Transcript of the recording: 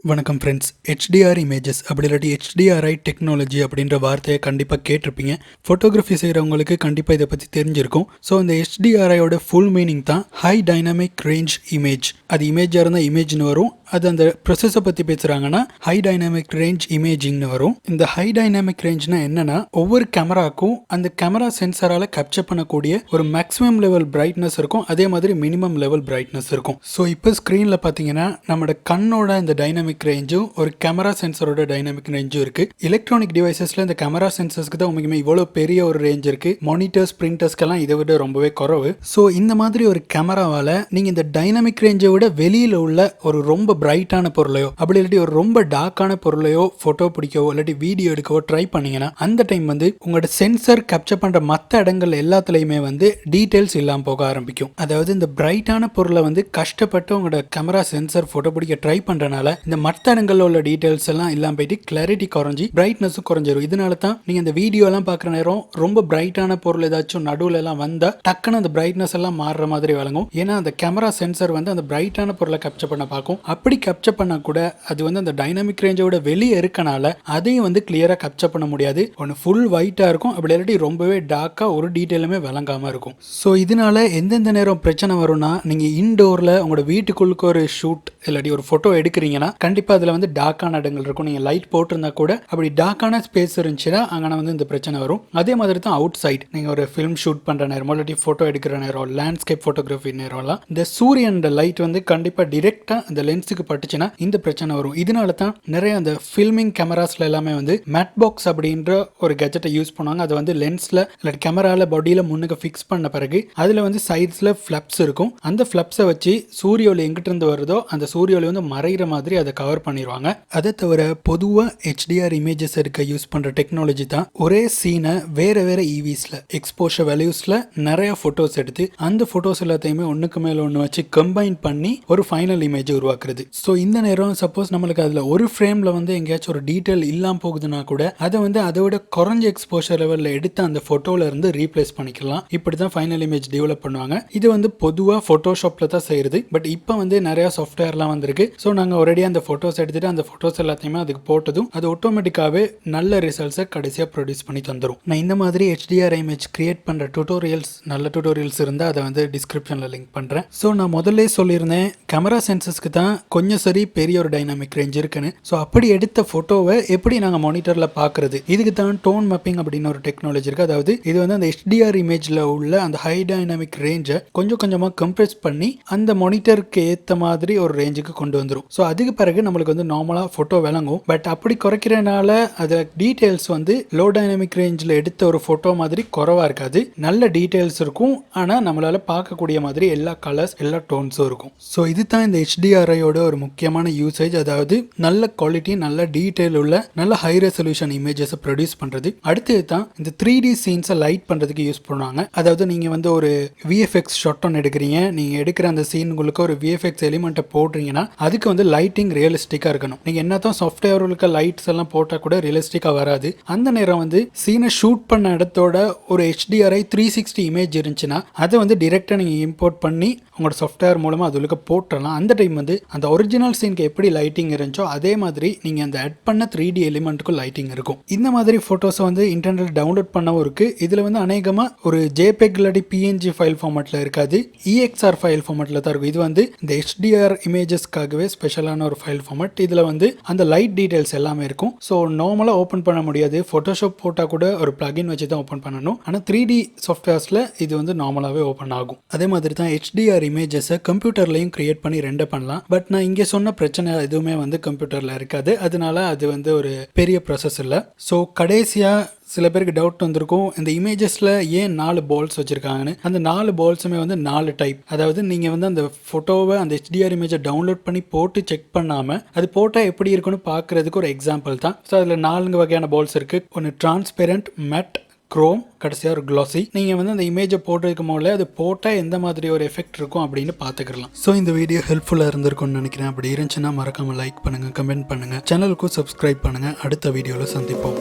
வணக்கம் friends. HDR images அப்படி இல்லாட்டி HDRi டெக்னாலஜி அப்படின்ற வார்த்தையை கண்டிப்பாக கேட்டிருப்பீங்க. ஃபோட்டோகிராஃபி செய்கிறவங்களுக்கு கண்டிப்பாக இதை பற்றி தெரிஞ்சிருக்கும். ஸோ இந்த HDRiயோட ஃபுல் மீனிங் தான் ஹை டைனமிக் ரேஞ்ச் இமேஜ். அது இமேஜாக இருந்தால் இமேஜ்னு வரும். அது அந்த ப்ரொசஸை பற்றி பேசுகிறாங்கன்னா ஹை டைனமிக் ரேஞ்ச் இமேஜிங்னு வரும். இந்த ஹை டைனமிக் ரேஞ்ச்னா என்னன்னா, ஒவ்வொரு கேமராக்கும் அந்த கேமரா சென்சரால் கேப்சர் பண்ணக்கூடிய ஒரு மேக்ஸிமம் லெவல் பிரைட்னஸ் இருக்கும், அதே மாதிரி மினிமம் லெவல் பிரைட்னஸ் இருக்கும். ஸோ இப்போ ஸ்க்ரீனில் பார்த்தீங்கன்னா நம்மளோட கண்ணோட இந்த டைனமிக் ரேஞ்சும் ஒரு கேமரா சென்சரோட டைனமிக் ரேஞ்சும் இருக்கு. எலக்ட்ரானிக் டிவைசஸ்ல இந்த கேமரா சென்சர்ஸ்க்கு தான் உண்மையுமே இவ்வளோ பெரிய ஒரு ரேஞ்ச் இருக்கு. மானிட்டர்ஸ் பிரிண்டர்ஸ்க்கெல்லாம் இதை விட ரொம்பவே குறைவு. ஸோ இந்த மாதிரி ஒரு கேமராவால் நீங்கள் இந்த டைனமிக் ரேஞ்சை விட வெளியில் உள்ள ஒரு ரொம்ப பிரைட்டான பொருளையோ அப்படி இல்லாட்டி ஒரு ரொம்ப டார்க்கான பொருளையோ ஃபோட்டோ பிடிக்கவோ இல்லாட்டி வீடியோ எடுக்கவோ ட்ரை பண்ணீங்கன்னா அந்த டைம் வந்து உங்களோட சென்சர் கேப்சர் பண்ணுற மற்ற இடங்கள் எல்லாத்துலேயுமே வந்து டீட்டெயில்ஸ் இல்லாமல் போக ஆரம்பிக்கும். அதாவது இந்த பிரைட்டான பொருளை வந்து கஷ்டப்பட்டு உங்களோட கேமரா சென்சர் ஃபோட்டோ பிடிக்க ட்ரை பண்ணுறனால இந்த மற்ற இடங்களில் உள்ள டீட்டெயில்ஸ் எல்லாம் இல்லாமல் போயிட்டு கிளாரிட்டி குறைஞ்சி பிரைட்னஸும் குறைஞ்சிரும். இதனால தான் நீங்கள் இந்த வீடியோலாம் பார்க்குற நேரம் ரொம்ப பிரைட்டான பொருள் ஏதாச்சும் நடுவில் எல்லாம் வந்தால் டக்குன்னு அந்த பிரைட்னஸ் எல்லாம் மாறுற மாதிரி வழங்கும். ஏன்னா அந்த கேமரா சென்சர் வந்து அந்த பிரைட்டான பொருளை கேப்சர் பண்ண பார்க்கும். அப்படி கேப்சர் பண்ண கூட அது வந்து அந்த டைனமிக் ரேஞ்சோட வெளியே இருக்கனால அதையும் வந்து கிளியராக கேப்சர் பண்ண முடியாது. ஒன்று ஃபுல் ஒயிட்டாக இருக்கும், அப்படி இல்லாட்டி ரொம்பவே டார்க்காக ஒரு டீட்டெயிலுமே விளங்காமல் இருக்கும். ஸோ இதனால எந்தெந்த நேரம் பிரச்சனை வரும்னா, நீங்கள் இன்டோரில் உங்களோட வீட்டுக்குள்ளுக்கு ஒரு ஷூட் இல்லாட்டி ஒரு ஃபோட்டோ எடுக்கிறீங்கன்னா கண்டிப்பாக அதில் வந்து டார்க்கான இடங்கள் இருக்கும். நீங்கள் லைட் போட்டிருந்தா கூட அப்படி டார்க்கான ஸ்பேஸ் இருந்துச்சுன்னா அங்கே வந்து இந்த பிரச்சனை வரும். அதே மாதிரி தான் அவுட் சைட் நீங்கள் ஒரு ஃபிலிம் ஷூட் பண்ணுற நேரம் இல்லாட்டி ஃபோட்டோ எடுக்கிற நேரம், லேண்ட்ஸ்கேப் ஃபோட்டோகிராஃபி நேரம்லாம் இந்த சூரியன் லைட் வந்து கண்டிப்பாக டிரெக்டாக அந்த லென்ஸுக்கு பட்டுச்சுன்னா இந்த பிரச்சனை வரும். இதனால தான் நிறைய அந்த ஃபில்மிங் கேமராஸ்ல எல்லாமே வந்து மேட் பாக்ஸ் அப்படின்ற ஒரு கெஜெட்டை யூஸ் பண்ணுவாங்க. அது வந்து லென்ஸ்ல இல்லாட்டி கேமரால பாடியில முன்னுக்கு ஃபிக்ஸ் பண்ண பிறகு அதில் வந்து சைட்ஸ்ல ஃபிளப்ஸ் இருக்கும். அந்த ஃபிளப்ஸை வச்சு சூரிய ஒளி எங்கிட்ட இருந்து வருதோ அந்த சூரிய ஒளி வந்து மறைகிற மாதிரி அதை கவர் பண்ணிடுவாங்க. அதை தவிர பொதுவாக HDR இமேஜஸ் எடுக்க யூஸ் பண்ற டெக்னாலஜி தான் ஒரே சீனை வேற வேற EVஸ்ல எக்ஸ்போஷர் வேல்யூஸ்ல நிறைய போட்டோஸ் எடுத்து அந்த போட்டோஸ் எல்லாத்தையுமே ஒன்றுக்கு மேல ஒன்று வச்சு கம்பைன் பண்ணி ஒரு ஃபைனல் இமேஜ் உருவாக்குறது. ஸோ இந்த நேரம் சப்போஸ் நம்மளுக்கு அதில் ஒரு ஃப்ரேமில் வந்து எங்கேயாச்சும் ஒரு டீட்டெயில் இல்லாமல் போகுதுன்னா கூட அதை வந்து அதை விட குறைஞ்ச எக்ஸ்போஷர் லெவலில் எடுத்து அந்த ஃபோட்டோவில் இருந்து ரீப்ளேஸ் பண்ணிக்கலாம். இப்படி தான் ஃபைனல் இமேஜ் டெவலப் பண்ணுவாங்க. இது வந்து பொதுவாக ஃபோட்டோஷாப்பில் தான் செய்யுது. பட் இப்போ வந்து நிறையா சாஃப்ட்வேர்லாம் வந்திருக்கு. ஸோ நாங்கள் ஒரேடியாக அந்த ஃபோட்டோஸ் எடுத்துகிட்டு அந்த ஃபோட்டோஸ் எல்லாத்தையுமே அதுக்கு போட்டதும் அது ஆட்டோமேட்டிக்காகவே நல்ல ரிசல்ட்ஸை கடைசியாக ப்ரொடியூஸ் பண்ணி தந்துடும். நான் இந்த மாதிரி HDR இமேஜ் கிரியேட் பண்ணுற டுட்டோரியல்ஸ், நல்ல டுட்டோரியல்ஸ் இருந்தால் அதை வந்து டிஸ்கிரிப்ஷனில் லிங்க் பண்ணுறேன். ஸோ நான் முதல்ல சொல்லியிருந்தேன் கேமரா சென்சஸ்க்கு தான் கொஞ்சம் சரி பெரிய ஒரு டைனாமிக் ரேஞ்ச் இருக்குன்னு. ஸோ அப்படி எடுத்த ஃபோட்டோவை எப்படி நாங்கள் மானிட்டரில் பார்க்குறது, இதுக்கு தான் டோன் மேப்பிங் அப்படின்னு ஒரு டெக்னாலஜி இருக்குது. அதாவது இது வந்து அந்த HDR இமேஜில் உள்ள அந்த ஹை டைனாமிக் ரேஞ்சை கொஞ்சம் கொஞ்சமாக கம்ப்ரெஸ் பண்ணி அந்த மானிட்டருக்கு ஏற்ற மாதிரி ஒரு ரேஞ்சுக்கு கொண்டு வந்துடும். ஸோ அதுக்கு பிறகு நம்மளுக்கு வந்து நார்மலாக ஃபோட்டோ விளங்கும். பட் அப்படி குறைக்கிறனால அதில் டீட்டெயில்ஸ் வந்து லோ டைனாமிக் ரேஞ்சில் எடுத்த ஒரு ஃபோட்டோ மாதிரி குறைவாக இருக்காது. நல்ல டீட்டெயில்ஸ் இருக்கும், ஆனால் நம்மளால் பார்க்கக்கூடிய மாதிரி எல்லா கலர்ஸ் எல்லா டோன்ஸும் இருக்கும். ஸோ இது தான் இந்த HDRiயோட ஒரு முக்கியமான யூசேஜ். அதாவது நல்ல குவாலிட்டி, நல்ல டீட்டெயில் உள்ள நல்ல ஹை ரெசல்யூஷன் இமேஜஸை ப்ரொடியூஸ் பண்ணுறது. அடுத்தது தான் இந்த 3D சீன்ஸை லைட் பண்ணுறதுக்கு யூஸ் பண்ணுவாங்க. அதாவது நீங்கள் வந்து ஒரு VFX ஷாட் ஒன்று எடுக்கிறீங்க, நீங்கள் எடுக்கிற அந்த சீனுங்களுக்கு ஒரு VFX எலிமெண்ட்டை போடுறீங்கன்னா அதுக்கு வந்து லைட்டிங் ரியலிஸ்டிக்காக இருக்கணும். நீங்கள் என்ன தான் சாஃப்ட்வேருக்கு லைட்ஸ் எல்லாம் போட்டால் கூட ரியலிஸ்டிக்காக வராது. அந்த நேரம் வந்து சீனை ஷூட் பண்ண இடத்தோட ஒரு HDRi 360 இமேஜ் இருந்துச்சுன்னா அதை வந்து டிரெக்டாக நீங்கள் இம்போர்ட் பண்ணி உங்களோட சாஃப்ட்வேர் மூலமாக அதுக்கு போட்டுடலாம். அந்த டைம் வந்து அந்த ஒரிஜினல் சீனுக்கு எப்படி லைட்டிங் இருந்துச்சோ அதே மாதிரி நீங்கள் அந்த ஆட் பண்ண 3D எலிமெண்ட்டுக்கும் லைட்டிங் இருக்கும். இந்த மாதிரி ஃபோட்டோஸை வந்து இன்டர்நெட் டவுன்லோட் பண்ணவும் இருக்குது. இதில் வந்து அநேகமாக ஒரு JPEG இல்லாட்டி PNG ஃபைல் ஃபார்மேட்டில் இருக்காது, EXR ஃபைல் ஃபார்மேட்டில் தான் இருக்கும். இது வந்து இந்த HDR இமேஜஸ்க்காகவே ஸ்பெஷலான ஒரு ஃபைல் ஃபார்மேட். இதில் வந்து அந்த லைட் டீட்டெயில்ஸ் எல்லாமே இருக்கும். ஸோ நார்மலாக ஓப்பன் பண்ண முடியாது. ஃபோட்டோஷாப் போட்டால் கூட ஒரு பிளகின் வச்சு தான் ஓப்பன் பண்ணணும். ஆனால் 3D சாஃப்ட்வேர்ஸில் இது வந்து நார்மலாகவே ஓப்பன் ஆகும். அதே மாதிரி தான் HDR இமேஜஸை கம்ப்யூட்டர்லையும் கிரியேட் பண்ணி ரெண்டர் பண்ணலாம். பட் நான் இங்கே சொன்ன பிரச்சனை எதுவுமே வந்து கம்ப்யூட்டரில் இருக்காது. அதனால அது வந்து ஒரு பெரிய ப்ராசஸ் இல்லை. ஸோ கடைசியாக சில பேருக்கு டவுட் வந்திருக்கும், இந்த இமேஜஸில் ஏன் 4 பால்ஸ் வச்சுருக்காங்கன்னு. அந்த 4 பால்ஸுமே வந்து 4 டைப். அதாவது நீங்கள் வந்து அந்த ஃபோட்டோவை அந்த HDR இமேஜை டவுன்லோட் பண்ணி போட்டு செக் பண்ணாமல் அது போட்டால் எப்படி இருக்குன்னு பார்க்குறதுக்கு ஒரு எக்ஸாம்பிள் தான். ஸோ அதில் 4 வகையான பால்ஸ் இருக்குது. ஒன்று டிரான்ஸ்பெரண்ட், மேட், குரோம், கடைசியாக ஒரு க்ளாஸி. நீங்கள் வந்து அந்த இமேஜை போடுறதுக்கு முதல்ல அது போட்டால் எந்த மாதிரி ஒரு எஃபெக்ட் இருக்கும் அப்படின்னு பார்த்துக்கலாம். ஸோ இந்த வீடியோ ஹெல்ப்ஃபுல்லாக இருந்திருக்கும்னு நினைக்கிறேன். அப்படி இருந்துச்சுன்னா மறக்காமல் லைக் பண்ணுங்கள், கமெண்ட் பண்ணுங்கள், சேனலுக்கும் சப்ஸ்கிரைப் பண்ணுங்கள். அடுத்த வீடியோவில் சந்திப்போம்.